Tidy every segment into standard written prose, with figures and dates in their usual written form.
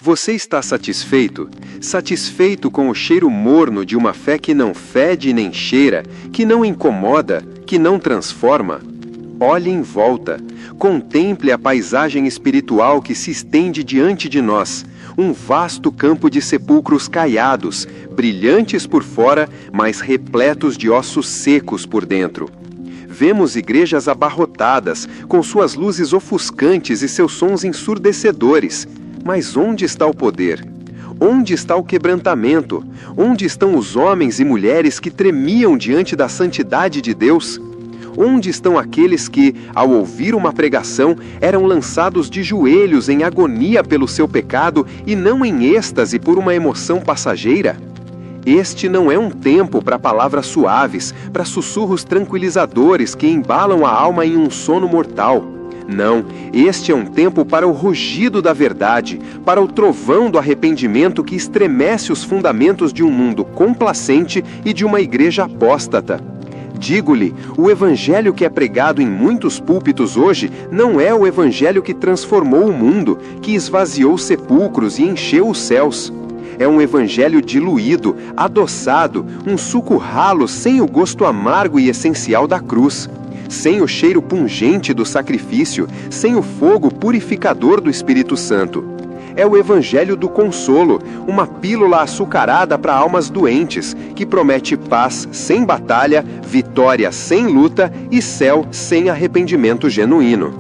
Você está satisfeito? Satisfeito com o cheiro morno de uma fé que não fede nem cheira, que não incomoda, que não transforma? Olhe em volta. Contemple a paisagem espiritual que se estende diante de nós. Um vasto campo de sepulcros caiados, brilhantes por fora, mas repletos de ossos secos por dentro. Vemos igrejas abarrotadas, com suas luzes ofuscantes e seus sons ensurdecedores. Mas onde está o poder? Onde está o quebrantamento? Onde estão os homens e mulheres que tremiam diante da santidade de Deus? Onde estão aqueles que, ao ouvir uma pregação, eram lançados de joelhos em agonia pelo seu pecado e não em êxtase por uma emoção passageira? Este não é um tempo para palavras suaves, para sussurros tranquilizadores que embalam a alma em um sono mortal. Não, este é um tempo para o rugido da verdade, para o trovão do arrependimento que estremece os fundamentos de um mundo complacente e de uma igreja apóstata. Digo-lhe, o evangelho que é pregado em muitos púlpitos hoje não é o evangelho que transformou o mundo, que esvaziou sepulcros e encheu os céus. É um evangelho diluído, adoçado, um suco ralo sem o gosto amargo e essencial da cruz, sem o cheiro pungente do sacrifício, sem o fogo purificador do Espírito Santo. É o evangelho do consolo, uma pílula açucarada para almas doentes, que promete paz sem batalha, vitória sem luta e céu sem arrependimento genuíno.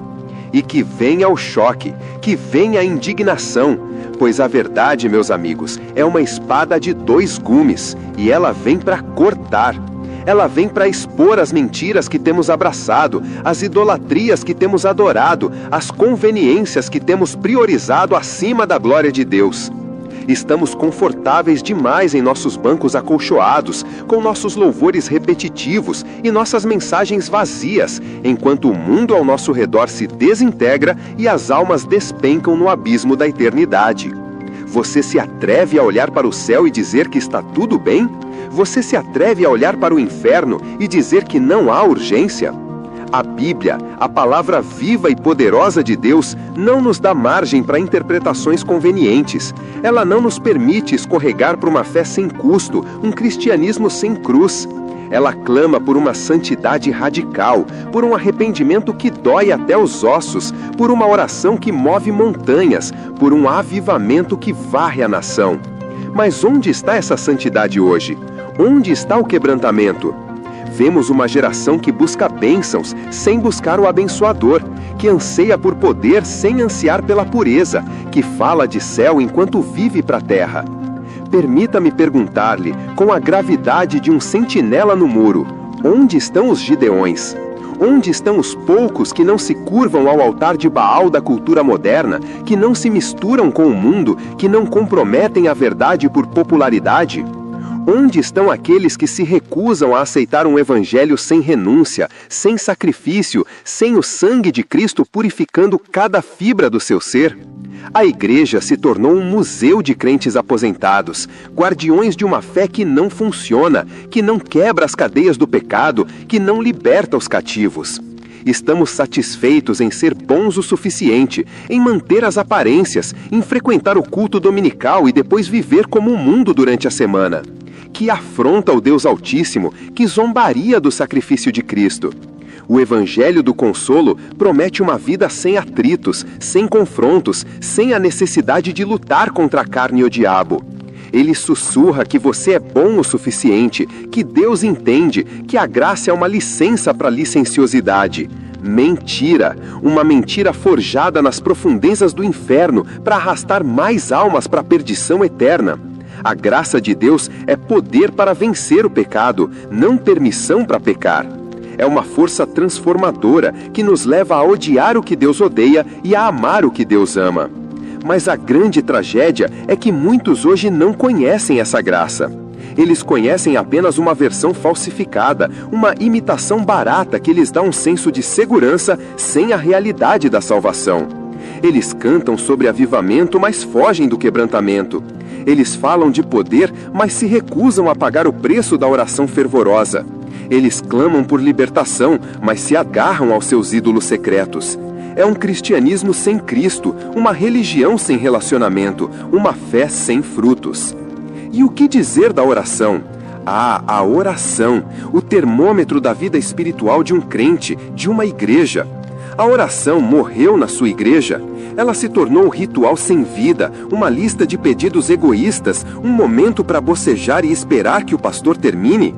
E que venha o choque, que venha a indignação, pois a verdade, meus amigos, é uma espada de 2 gumes, e ela vem para cortar. Ela vem para expor as mentiras que temos abraçado, as idolatrias que temos adorado, as conveniências que temos priorizado acima da glória de Deus. Estamos confortáveis demais em nossos bancos acolchoados, com nossos louvores repetitivos e nossas mensagens vazias, enquanto o mundo ao nosso redor se desintegra e as almas despencam no abismo da eternidade. Você se atreve a olhar para o céu e dizer que está tudo bem? Você se atreve a olhar para o inferno e dizer que não há urgência? A Bíblia, a palavra viva e poderosa de Deus, não nos dá margem para interpretações convenientes. Ela não nos permite escorregar para uma fé sem custo, um cristianismo sem cruz. Ela clama por uma santidade radical, por um arrependimento que dói até os ossos, por uma oração que move montanhas, por um avivamento que varre a nação. Mas onde está essa santidade hoje? Onde está o quebrantamento? Vemos uma geração que busca bênçãos sem buscar o abençoador, que anseia por poder sem ansiar pela pureza, que fala de céu enquanto vive para a terra. Permita-me perguntar-lhe, com a gravidade de um sentinela no muro, onde estão os Gideões? Onde estão os poucos que não se curvam ao altar de Baal da cultura moderna, que não se misturam com o mundo, que não comprometem a verdade por popularidade? Onde estão aqueles que se recusam a aceitar um evangelho sem renúncia, sem sacrifício, sem o sangue de Cristo purificando cada fibra do seu ser? A igreja se tornou um museu de crentes aposentados, guardiões de uma fé que não funciona, que não quebra as cadeias do pecado, que não liberta os cativos. Estamos satisfeitos em ser bons o suficiente, em manter as aparências, em frequentar o culto dominical e depois viver como o mundo durante a semana. Que afronta ao Deus Altíssimo, que zombaria do sacrifício de Cristo. O Evangelho do Consolo promete uma vida sem atritos, sem confrontos, sem a necessidade de lutar contra a carne e o diabo. Ele sussurra que você é bom o suficiente, que Deus entende, que a graça é uma licença para a licenciosidade. Mentira! Uma mentira forjada nas profundezas do inferno para arrastar mais almas para a perdição eterna. A graça de Deus é poder para vencer o pecado, não permissão para pecar. É uma força transformadora que nos leva a odiar o que Deus odeia e a amar o que Deus ama. Mas a grande tragédia é que muitos hoje não conhecem essa graça. Eles conhecem apenas uma versão falsificada, uma imitação barata que lhes dá um senso de segurança sem a realidade da salvação. Eles cantam sobre avivamento, mas fogem do quebrantamento. Eles falam de poder, mas se recusam a pagar o preço da oração fervorosa. Eles clamam por libertação, mas se agarram aos seus ídolos secretos. É um cristianismo sem Cristo, uma religião sem relacionamento, uma fé sem frutos. E o que dizer da oração? A oração, o termômetro da vida espiritual de um crente, de uma igreja. A oração morreu na sua igreja. Ela se tornou um ritual sem vida, uma lista de pedidos egoístas, um momento para bocejar e esperar que o pastor termine.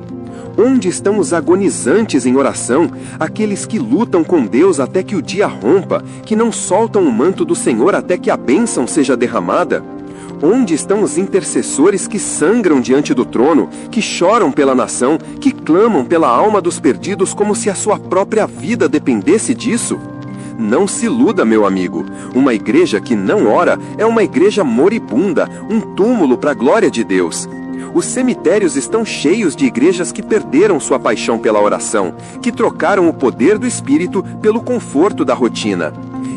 Onde estão os agonizantes em oração, aqueles que lutam com Deus até que o dia rompa, que não soltam o manto do Senhor até que a bênção seja derramada? Onde estão os intercessores que sangram diante do trono, que choram pela nação, que clamam pela alma dos perdidos como se a sua própria vida dependesse disso? Não se iluda, meu amigo. Uma igreja que não ora é uma igreja moribunda, um túmulo para a glória de Deus. Os cemitérios estão cheios de igrejas que perderam sua paixão pela oração, que trocaram o poder do Espírito pelo conforto da rotina.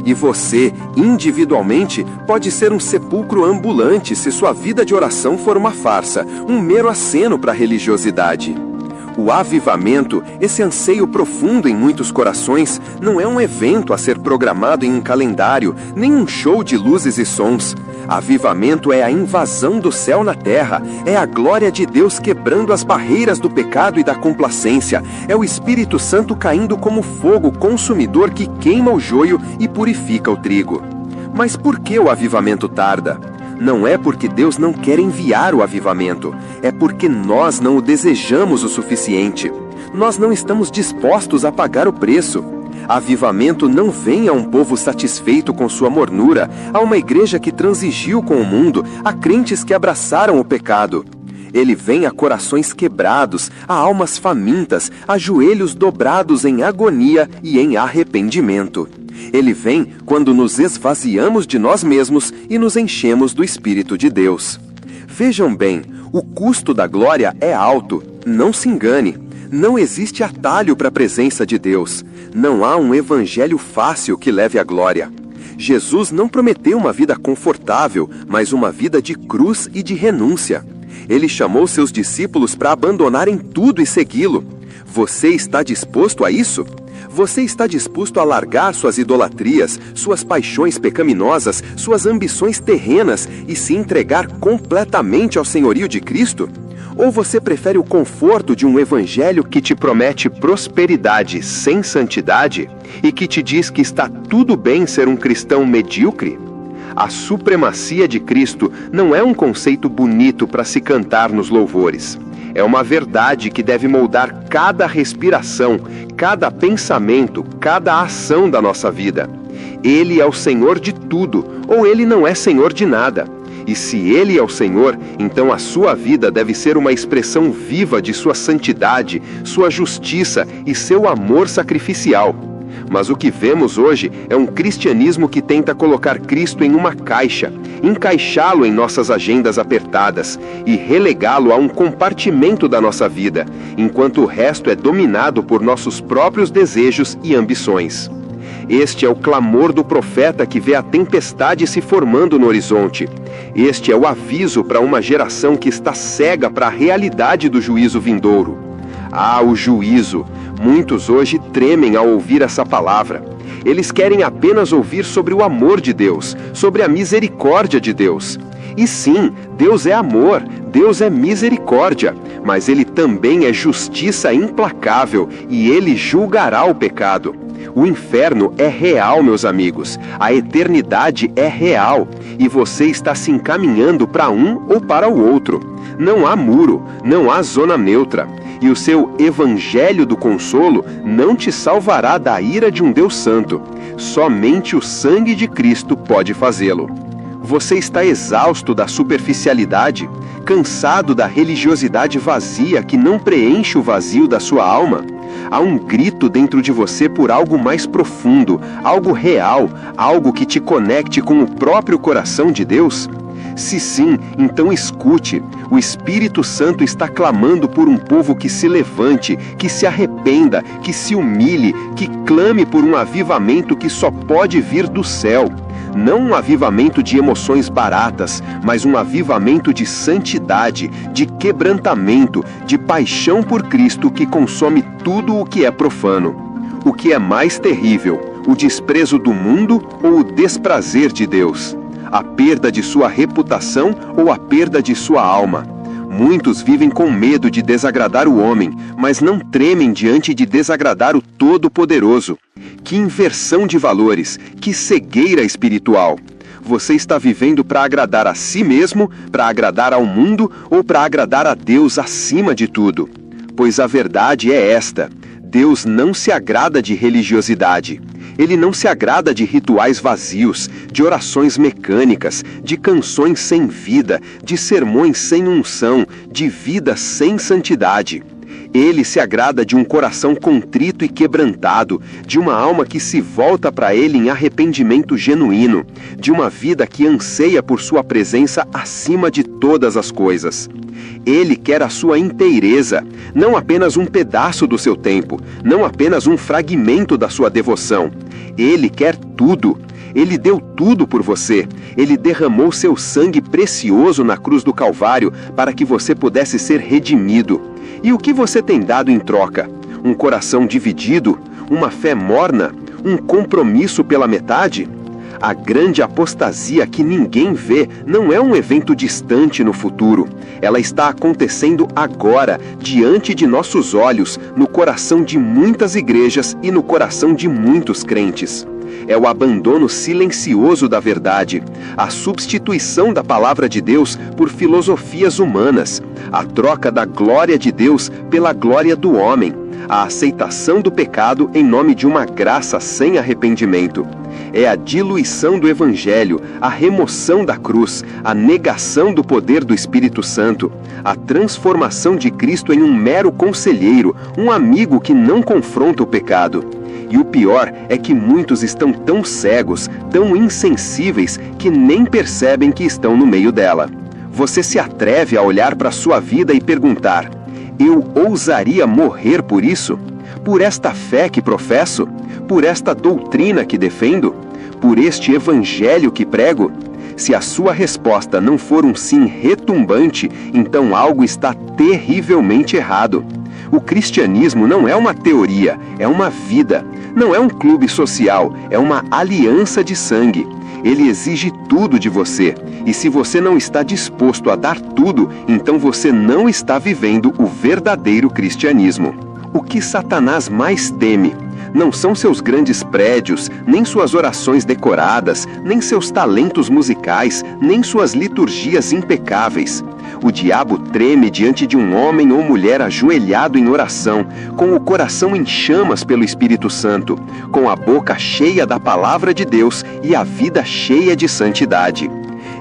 E você, individualmente, pode ser um sepulcro ambulante se sua vida de oração for uma farsa, um mero aceno para a religiosidade. O avivamento, esse anseio profundo em muitos corações, não é um evento a ser programado em um calendário, nem um show de luzes e sons. Avivamento é a invasão do céu na terra, é a glória de Deus quebrando as barreiras do pecado e da complacência, é o Espírito Santo caindo como fogo consumidor que queima o joio e purifica o trigo. Mas por que o avivamento tarda? Não é porque Deus não quer enviar o avivamento, é porque nós não o desejamos o suficiente. Nós não estamos dispostos a pagar o preço. Avivamento não vem a um povo satisfeito com sua mornura, a uma igreja que transigiu com o mundo, a crentes que abraçaram o pecado. Ele vem a corações quebrados, a almas famintas, a joelhos dobrados em agonia e em arrependimento. Ele vem quando nos esvaziamos de nós mesmos e nos enchemos do Espírito de Deus. Vejam bem, o custo da glória é alto, não se engane. Não existe atalho para a presença de Deus. Não há um evangelho fácil que leve à glória. Jesus não prometeu uma vida confortável, mas uma vida de cruz e de renúncia. Ele chamou seus discípulos para abandonarem tudo e segui-lo. Você está disposto a isso? Você está disposto a largar suas idolatrias, suas paixões pecaminosas, suas ambições terrenas e se entregar completamente ao senhorio de Cristo? Ou você prefere o conforto de um evangelho que te promete prosperidade sem santidade e que te diz que está tudo bem ser um cristão medíocre? A supremacia de Cristo não é um conceito bonito para se cantar nos louvores. É uma verdade que deve moldar cada respiração, cada pensamento, cada ação da nossa vida. Ele é o Senhor de tudo, ou Ele não é Senhor de nada. E se Ele é o Senhor, então a sua vida deve ser uma expressão viva de sua santidade, sua justiça e seu amor sacrificial. Mas o que vemos hoje é um cristianismo que tenta colocar Cristo em uma caixa, encaixá-lo em nossas agendas apertadas e relegá-lo a um compartimento da nossa vida, enquanto o resto é dominado por nossos próprios desejos e ambições. Este é o clamor do profeta que vê a tempestade se formando no horizonte. Este é o aviso para uma geração que está cega para a realidade do juízo vindouro. Ah, o juízo! Muitos hoje tremem ao ouvir essa palavra. Eles querem apenas ouvir sobre o amor de Deus, sobre a misericórdia de Deus. E sim, Deus é amor, Deus é misericórdia, mas Ele também é justiça implacável e Ele julgará o pecado. O inferno é real, meus amigos. A eternidade é real. E você está se encaminhando para um ou para o outro. Não há muro, não há zona neutra. E o seu evangelho do consolo não te salvará da ira de um Deus santo. Somente o sangue de Cristo pode fazê-lo. Você está exausto da superficialidade, cansado da religiosidade vazia que não preenche o vazio da sua alma? Há um grito dentro de você por algo mais profundo, algo real, algo que te conecte com o próprio coração de Deus? Se sim, então escute. O Espírito Santo está clamando por um povo que se levante, que se arrependa, que se humilhe, que clame por um avivamento que só pode vir do céu. Não um avivamento de emoções baratas, mas um avivamento de santidade, de quebrantamento, de paixão por Cristo que consome tudo o que é profano. O que é mais terrível, o desprezo do mundo ou o desprazer de Deus? A perda de sua reputação ou a perda de sua alma? Muitos vivem com medo de desagradar o homem, mas não tremem diante de desagradar o Todo-Poderoso. Que inversão de valores, que cegueira espiritual! Você está vivendo para agradar a si mesmo, para agradar ao mundo ou para agradar a Deus acima de tudo? Pois a verdade é esta: Deus não se agrada de religiosidade. Ele não se agrada de rituais vazios, de orações mecânicas, de canções sem vida, de sermões sem unção, de vida sem santidade. Ele se agrada de um coração contrito e quebrantado, de uma alma que se volta para Ele em arrependimento genuíno, de uma vida que anseia por sua presença acima de todas as coisas. Ele quer a sua inteireza, não apenas um pedaço do seu tempo, não apenas um fragmento da sua devoção. Ele quer tudo. Ele deu tudo por você. Ele derramou seu sangue precioso na cruz do Calvário para que você pudesse ser redimido. E o que você tem dado em troca? Um coração dividido? Uma fé morna? Um compromisso pela metade? A grande apostasia que ninguém vê não é um evento distante no futuro. Ela está acontecendo agora, diante de nossos olhos, no coração de muitas igrejas e no coração de muitos crentes. É o abandono silencioso da verdade, a substituição da palavra de Deus por filosofias humanas, a troca da glória de Deus pela glória do homem, a aceitação do pecado em nome de uma graça sem arrependimento. É a diluição do Evangelho, a remoção da cruz, a negação do poder do Espírito Santo, a transformação de Cristo em um mero conselheiro, um amigo que não confronta o pecado. E o pior é que muitos estão tão cegos, tão insensíveis, que nem percebem que estão no meio dela. Você se atreve a olhar para a sua vida e perguntar: eu ousaria morrer por isso? Por esta fé que professo? Por esta doutrina que defendo? Por este evangelho que prego? Se a sua resposta não for um sim retumbante, então algo está terrivelmente errado. O cristianismo não é uma teoria, é uma vida. Não é um clube social, é uma aliança de sangue. Ele exige tudo de você. E se você não está disposto a dar tudo, então você não está vivendo o verdadeiro cristianismo. O que Satanás mais teme não são seus grandes prédios, nem suas orações decoradas, nem seus talentos musicais, nem suas liturgias impecáveis. O diabo treme diante de um homem ou mulher ajoelhado em oração, com o coração em chamas pelo Espírito Santo, com a boca cheia da palavra de Deus e a vida cheia de santidade.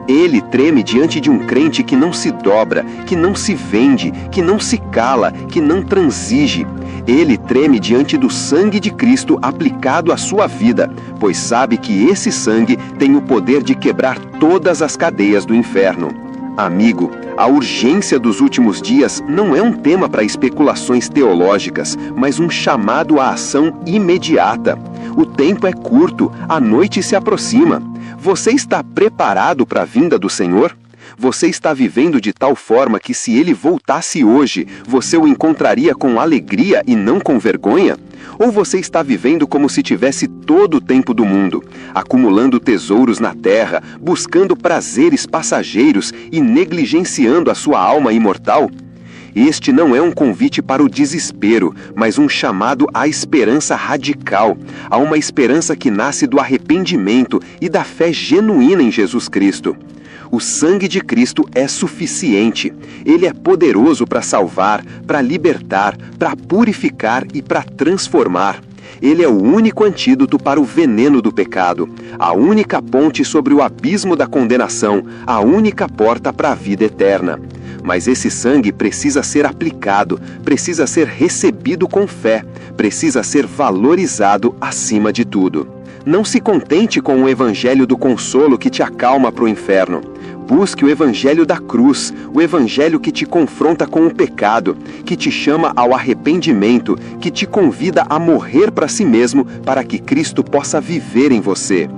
Ele treme diante de um crente que não se dobra, que não se vende, que não se cala, que não transige. Ele treme diante do sangue de Cristo aplicado à sua vida, pois sabe que esse sangue tem o poder de quebrar todas as cadeias do inferno. Amigo, a urgência dos últimos dias não é um tema para especulações teológicas, mas um chamado à ação imediata. O tempo é curto, a noite se aproxima. Você está preparado para a vinda do Senhor? Você está vivendo de tal forma que se ele voltasse hoje, você o encontraria com alegria e não com vergonha? Ou você está vivendo como se tivesse todo o tempo do mundo, acumulando tesouros na terra, buscando prazeres passageiros e negligenciando a sua alma imortal? Este não é um convite para o desespero, mas um chamado à esperança radical, a uma esperança que nasce do arrependimento e da fé genuína em Jesus Cristo. O sangue de Cristo é suficiente. Ele é poderoso para salvar, para libertar, para purificar e para transformar. Ele é o único antídoto para o veneno do pecado, a única ponte sobre o abismo da condenação, a única porta para a vida eterna. Mas esse sangue precisa ser aplicado, precisa ser recebido com fé, precisa ser valorizado acima de tudo. Não se contente com o evangelho do consolo que te acalma para o inferno. Busque o evangelho da cruz, o evangelho que te confronta com o pecado, que te chama ao arrependimento, que te convida a morrer para si mesmo para que Cristo possa viver em você.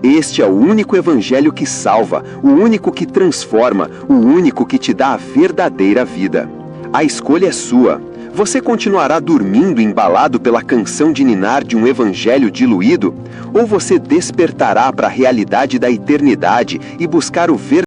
Este é o único evangelho que salva, o único que transforma, o único que te dá a verdadeira vida. A escolha é sua. Você continuará dormindo embalado pela canção de ninar de um evangelho diluído? Ou você despertará para a realidade da eternidade e buscar o verdadeiro